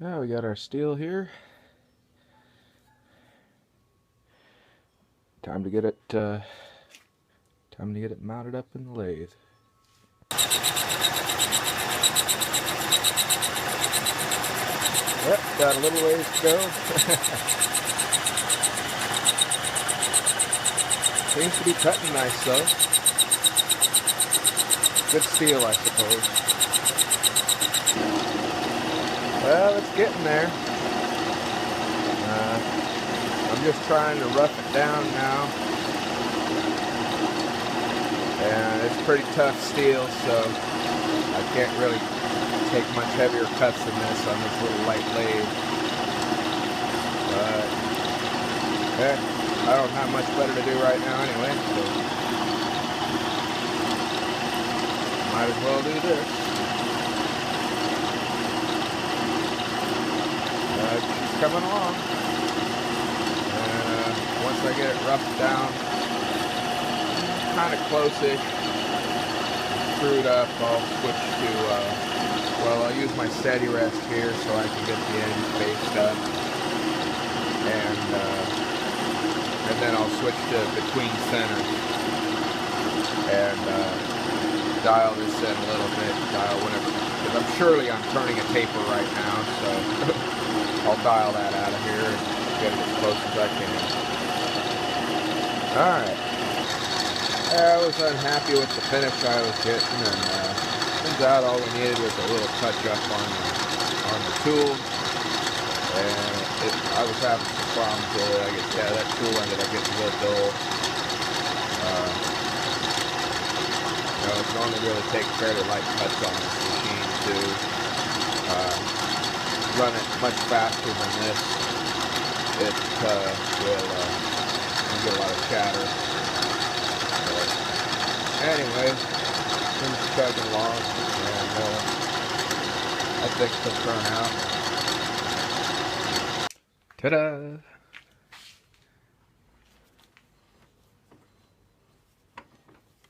Now we got our steel here. Time to get it mounted up in the lathe. Yep, got a little ways to go. Seems to be cutting nice though. Good steel, I suppose. Well, it's getting there. I'm just trying to rough it down now. And it's pretty tough steel, so I can't really take much heavier cuts than this on this little light lathe. But I don't have much better to do right now anyway, so might as well do this. It's coming along. And once I get it roughed down, kind of close-ish, screwed up, I'll switch to, well, I'll use my steady rest here so I can get the end faced up. And then I'll switch to between centers and dial this in a little bit, dial whenever, because I'm turning a taper right now, so I'll dial that out of here and get it as close as I can. Alright. I was unhappy with the finish I was getting, and turns out all we needed was a little touch up on the tool. And I was having some problems with it. I guess, yeah, that tool ended up getting a little dull. You can only really take fairly light cuts on this machine to run it much faster than this. It will get a lot of chatter. But anyway, things are chugging along, and I think it'll turn out. Ta-da!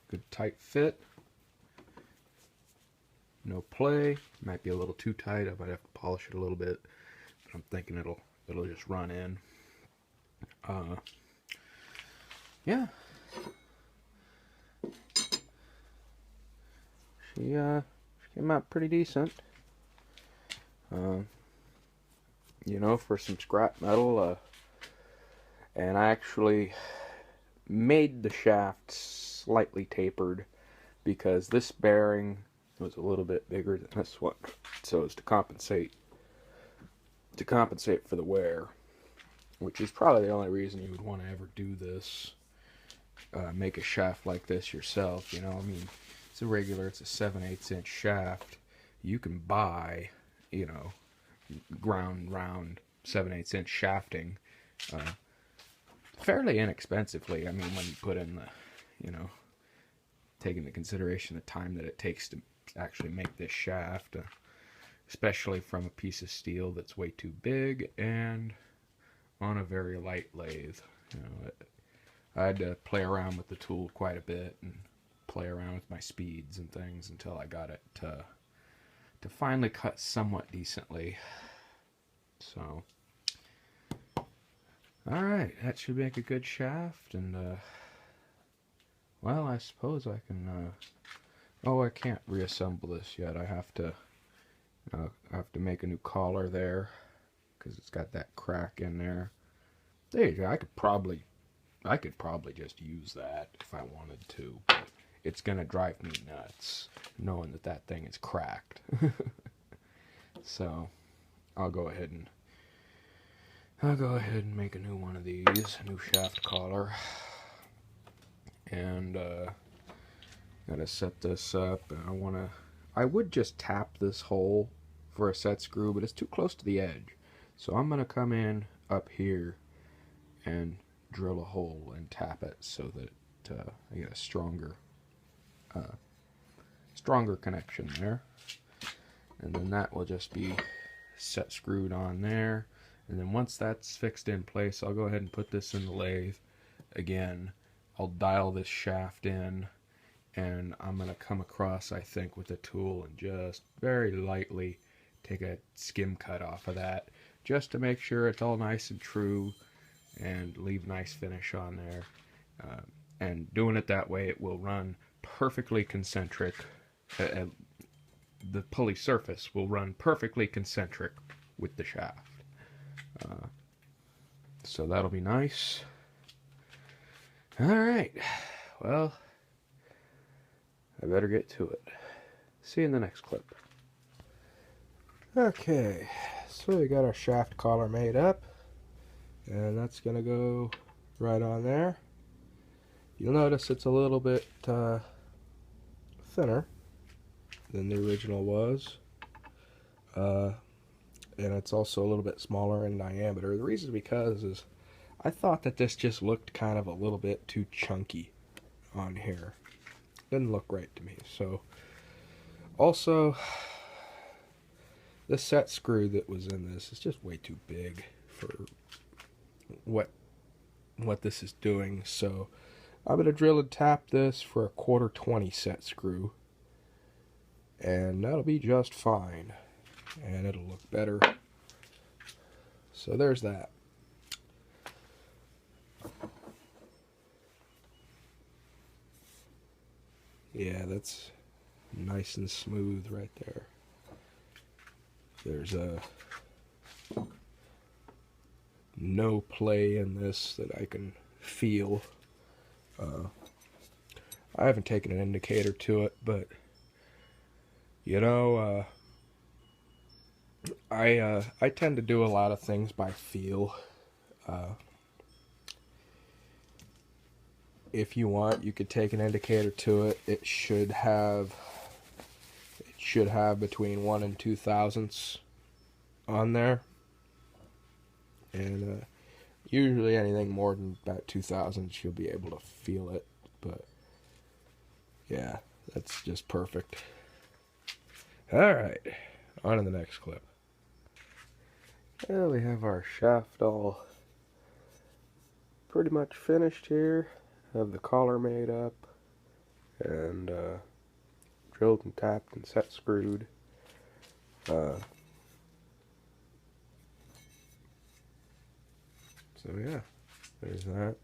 Good tight fit. No play. Might be a little too tight. I might have to polish it a little bit, but I'm thinking it'll just run in. Yeah. She came out pretty decent. You know, for some scrap metal, and I actually made the shaft slightly tapered because this bearing was a little bit bigger than this one, so as to compensate for the wear, which is probably the only reason you would want to ever do this, make a shaft like this yourself. You know, I mean, it's a 7/8 inch shaft. You can buy, you know, ground round 7/8 inch shafting fairly inexpensively. I mean, when you put in the, you know, take into consideration the time that it takes to actually make this shaft, especially from a piece of steel that's way too big and on a very light lathe. You know, I had to play around with the tool quite a bit and play around with my speeds and things until I got it to finally cut somewhat decently. So, alright, that should make a good shaft, and well, I suppose I can oh, I can't reassemble this yet. I have to make a new collar there because it's got that crack in there. There you go. I could probably just use that if I wanted to, but it's gonna drive me nuts knowing that thing is cracked. So I'll go ahead and make a new one of these, a new shaft collar, and gotta set this up. I would just tap this hole for a set screw, but it's too close to the edge, so I'm gonna come in up here and drill a hole and tap it so that I get a stronger connection there, and then that will just be set screwed on there. And then once that's fixed in place, I'll go ahead and put this in the lathe again. I'll dial this shaft in, and I'm going to come across, I think, with the tool and just very lightly take a skim cut off of that just to make sure it's all nice and true and leave nice finish on there. And doing it that way, it will run perfectly concentric. The pulley surface will run perfectly concentric with the shaft. So that'll be nice. Alright, well, I better get to it. See you in the next clip. Okay, so we got our shaft collar made up, and that's going to go right on there. You'll notice it's a little bit thinner than the original was, and it's also a little bit smaller in diameter. The reason because is I thought that this just looked kind of a little bit too chunky on here. Didn't look right to me. So also, the set screw that was in this is just way too big for what this is doing. So I'm going to drill and tap this for a 1/4 set screw, and that'll be just fine, and it'll look better. So there's that. Yeah, that's nice and smooth right there. There's no play in this that I can feel. I haven't taken an indicator to it, but you know, I tend to do a lot of things by feel. If you want, you could take an indicator to it. It should have between 1 and 2 thousandths on there, and usually anything more than about 2 thousandths you'll be able to feel it. But yeah, that's just perfect. Alright, on to the next clip. Well, we have our shaft all pretty much finished here. Have the collar made up and drilled and tapped and set screwed. So yeah, there's that.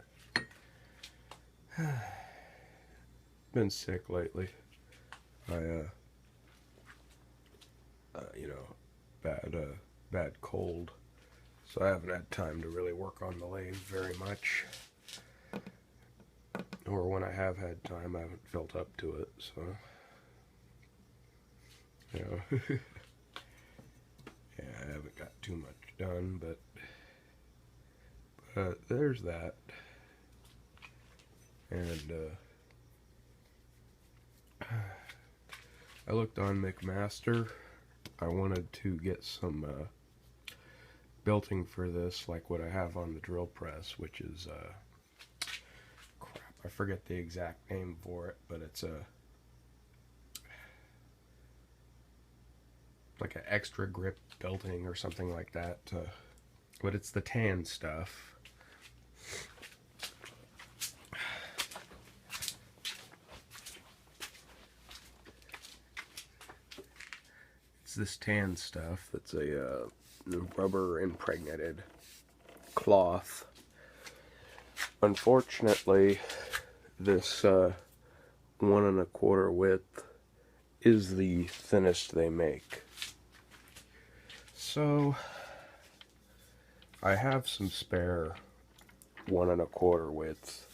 Been sick lately. You know, bad cold. So I haven't had time to really work on the lathe very much. Or when I have had time, I haven't felt up to it, so, you know, yeah, I haven't got too much done, but there's that. And I looked on McMaster. I wanted to get some belting for this, like what I have on the drill press, which is I forget the exact name for it, but it's like an extra grip belting or something like that. But it's the tan stuff. It's this tan stuff that's a rubber impregnated cloth. Unfortunately, this 1 1/4 width is the thinnest they make. So I have some spare 1 1/4 width,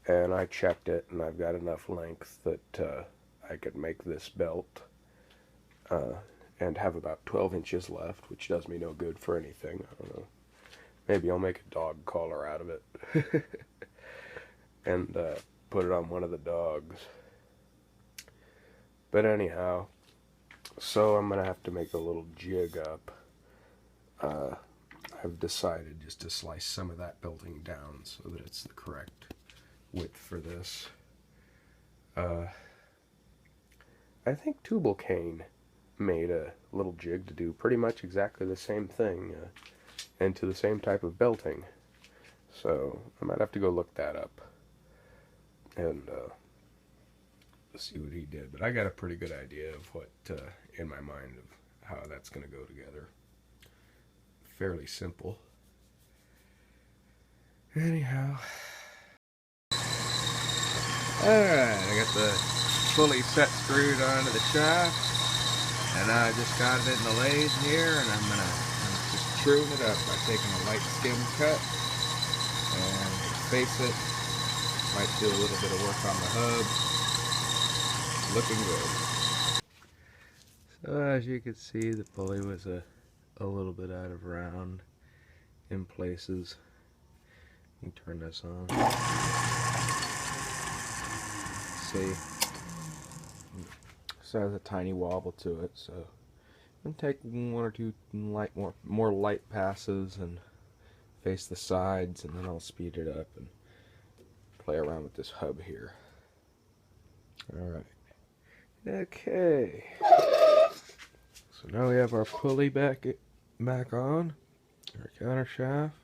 and I checked it, and I've got enough length that I could make this belt and have about 12 inches left, which does me no good for anything. I don't know. Maybe I'll make a dog collar out of it and put it on one of the dogs. But anyhow, so I'm going to have to make a little jig up. I've decided just to slice some of that belting down so that it's the correct width for this. I think Tubal Cane made a little jig to do pretty much exactly the same thing and to the same type of belting. So I might have to go look that up and see what he did. But I got a pretty good idea of what in my mind of how that's going to go together. Fairly simple. Anyhow. Alright, I got the pulley set screwed onto the shaft, and I just got it in the lathe here, and I'm just tune it up by taking a light skim cut and face it. Might do a little bit of work on the hub. Looking good. So as you can see, the pulley was a little bit out of round in places. Let me turn this on. See, so it has a tiny wobble to it, so I'm gonna take one or two more light passes and face the sides, and then I'll speed it up and play around with this hub here. Alright. Okay. So now we have our pulley back on, our counter shaft,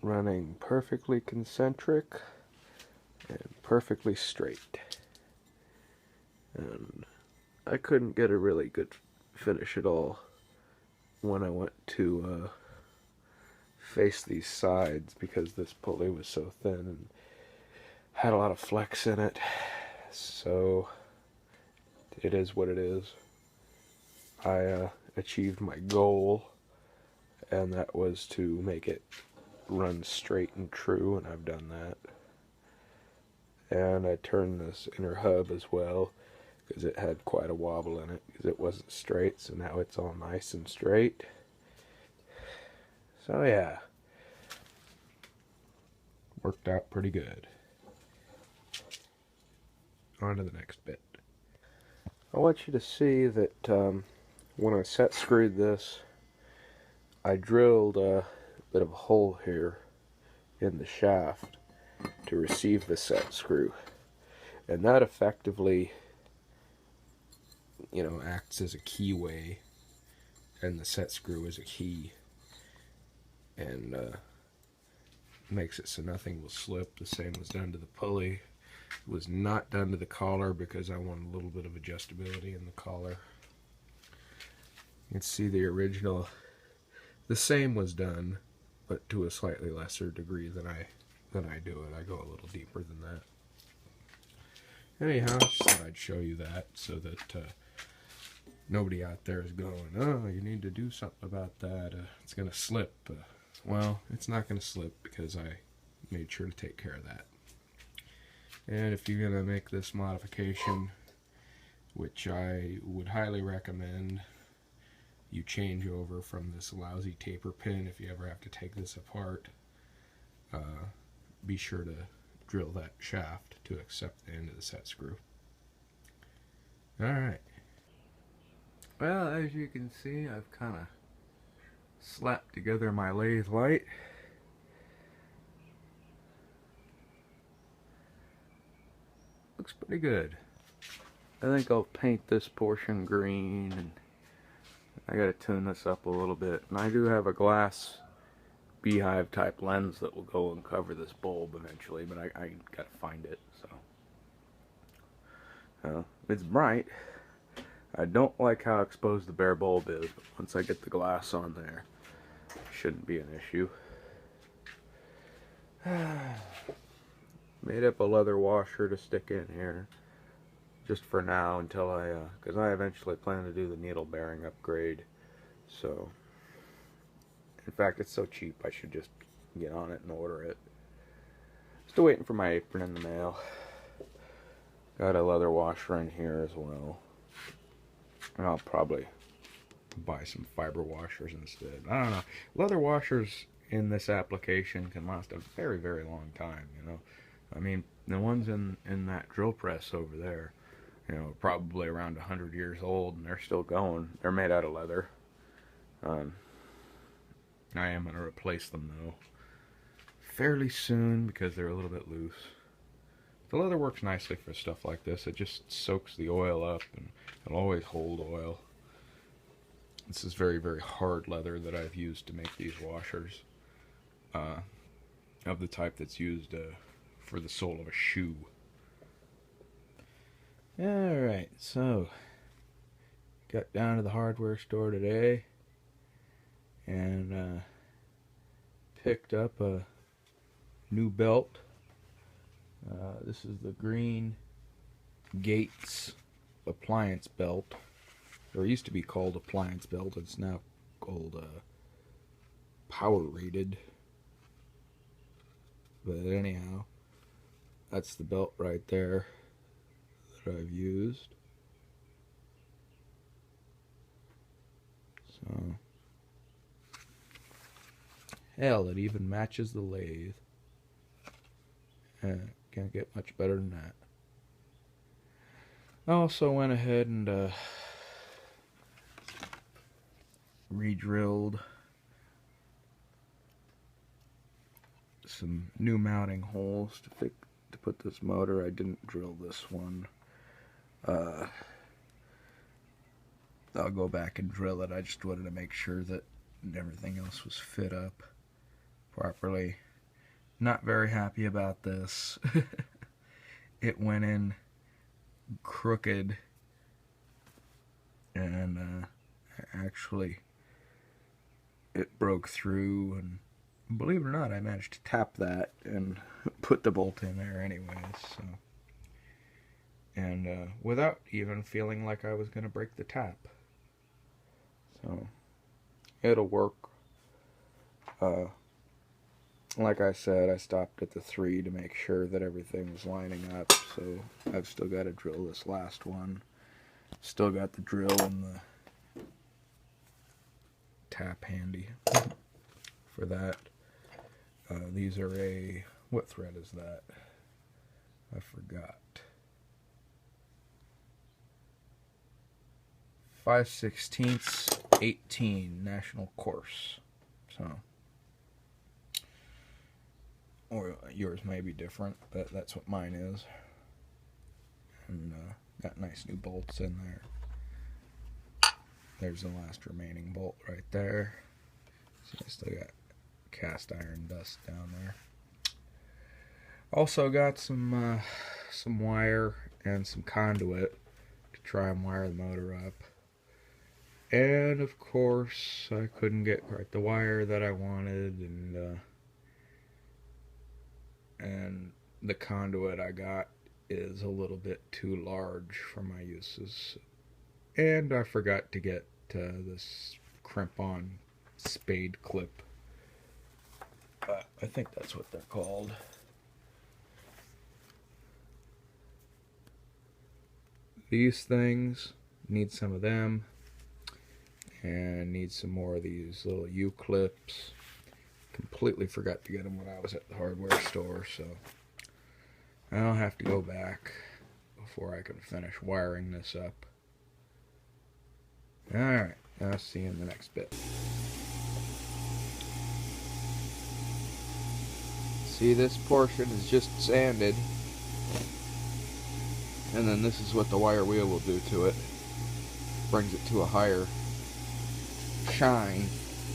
running perfectly concentric and perfectly straight. And I couldn't get a really good finish at all when I went to face these sides because this pulley was so thin and had a lot of flex in it. So it is what it is. I achieved my goal, and that was to make it run straight and true, and I've done that. And I turned this inner hub as well because it had quite a wobble in it because it wasn't straight, so now it's all nice and straight. So yeah, worked out pretty good. On to the next bit. I want you to see that when I set screwed this, I drilled a bit of a hole here in the shaft to receive the set screw, and that effectively, you know, acts as a keyway, and the set screw is a key, and makes it so nothing will slip. The same was done to the pulley. It was not done to the collar because I wanted a little bit of adjustability in the collar. You can see the original, the same was done, but to a slightly lesser degree than I do it. I go a little deeper than that. Anyhow, just thought I'd show you that so that nobody out there is going, oh, you need to do something about that. It's going to slip. Well, it's not going to slip because I made sure to take care of that. And if you're going to make this modification, which I would highly recommend, you change over from this lousy taper pin if you ever have to take this apart. Be sure to drill that shaft to accept the end of the set screw. Alright. Well, as you can see, I've kind of slapped together my lathe light. Looks pretty good. I think I'll paint this portion green, and I gotta tune this up a little bit. And I do have a glass beehive type lens that will go and cover this bulb eventually, but I gotta find it. So it's bright. I don't like how exposed the bare bulb is, but once I get the glass on there, it shouldn't be an issue. Made up a leather washer to stick in here, just for now until because I eventually plan to do the needle bearing upgrade. So, in fact, it's so cheap I should just get on it and order it. Still waiting for my apron in the mail. Got a leather washer in here as well. And I'll probably buy some fiber washers instead. I don't know. Leather washers in this application can last a very, very long time, you know. I mean, the ones in that drill press over there, you know, probably around 100 years old, and they're still going. They're made out of leather. I am going to replace them, though, fairly soon because they're a little bit loose. The leather works nicely for stuff like this. It just soaks the oil up, and it'll always hold oil. This is very, very hard leather that I've used to make these washers, of the type that's used for the sole of a shoe. Alright, so got down to the hardware store today and picked up a new belt. This is the Green Gates appliance belt. Or it used to be called appliance belt. It's now called power rated. But anyhow, that's the belt right there that I've used. So, hell, it even matches the lathe. Can't get much better than that. I also went ahead and re-drilled some new mounting holes to put this motor. I didn't drill this one. I'll go back and drill it. I just wanted to make sure that everything else was fit up properly. Not very happy about this. It went in crooked, and actually it broke through, and believe it or not, I managed to tap that and put the bolt in there anyways. So, and without even feeling like I was going to break the tap. So it'll work. Like I said, I stopped at the 3 to make sure that everything was lining up, so I've still got to drill this last one. Still got the drill and the tap handy for that. These are what thread is that? I forgot. 5/16 18 national course. So, or yours may be different, but that's what mine is. And got nice new bolts in there. There's the last remaining bolt right there. So I still got cast iron dust down there. Also got some wire and some conduit to try and wire the motor up. And of course, I couldn't get quite the wire that I wanted, and the conduit I got is a little bit too large for my uses. And I forgot to get this crimp-on spade clip. I think that's what they're called. These things, need some of them. And need some more of these little U-clips. Completely forgot to get them when I was at the hardware store, so I'll have to go back before I can finish wiring this up. Alright, I'll see you in the next bit. See, this portion is just sanded, and then this is what the wire wheel will do to it. Brings it to a higher shine,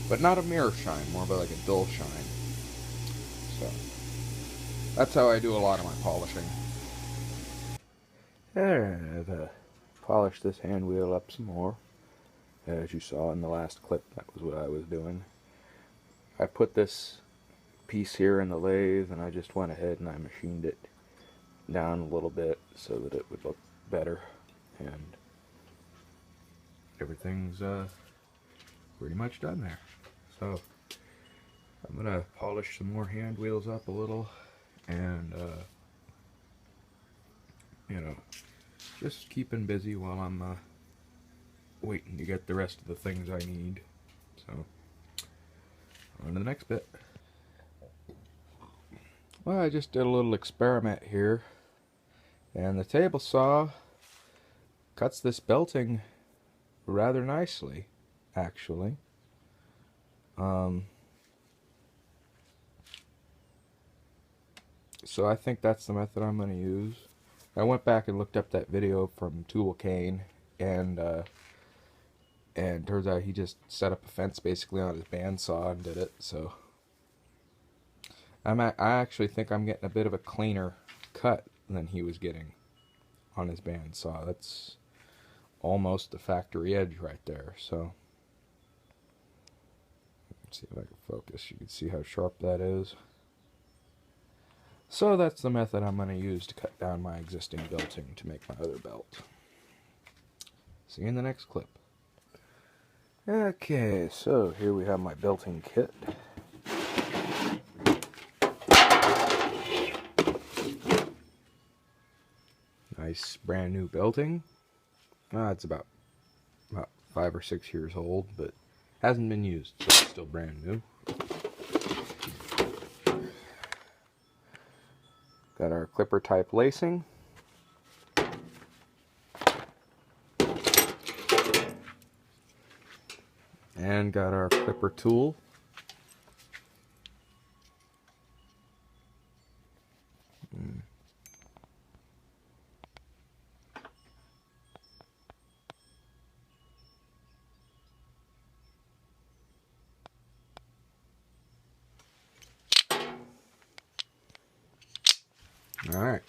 but not a mirror shine, more of like a dull shine. So that's how I do a lot of my polishing. I've polished this hand wheel up some more. As you saw in the last clip, that was what I was doing. I put this piece here in the lathe, and I just went ahead and I machined it down a little bit so that it would look better, and everything's pretty much done there. So I'm gonna polish some more hand wheels up a little, and you know, just keeping busy while I'm waiting to get the rest of the things I need. So on to the next bit. Well, I just did a little experiment here, and the table saw cuts this belting rather nicely, actually. So I think that's the method I'm going to use. I went back and looked up that video from Tool Kane, and turns out he just set up a fence basically on his bandsaw and did it. So I actually think I'm getting a bit of a cleaner cut than he was getting on his bandsaw. That's almost the factory edge right there. So let's see if I can focus. You can see how sharp that is. So that's the method I'm going to use to cut down my existing belting to make my other belt. See you in the next clip. Okay, so here we have my belting kit. Nice brand new belting. It's about 5 or 6 years old, but hasn't been used, so it's still brand new. Got our clipper type lacing. And got our clipper tool. Alright.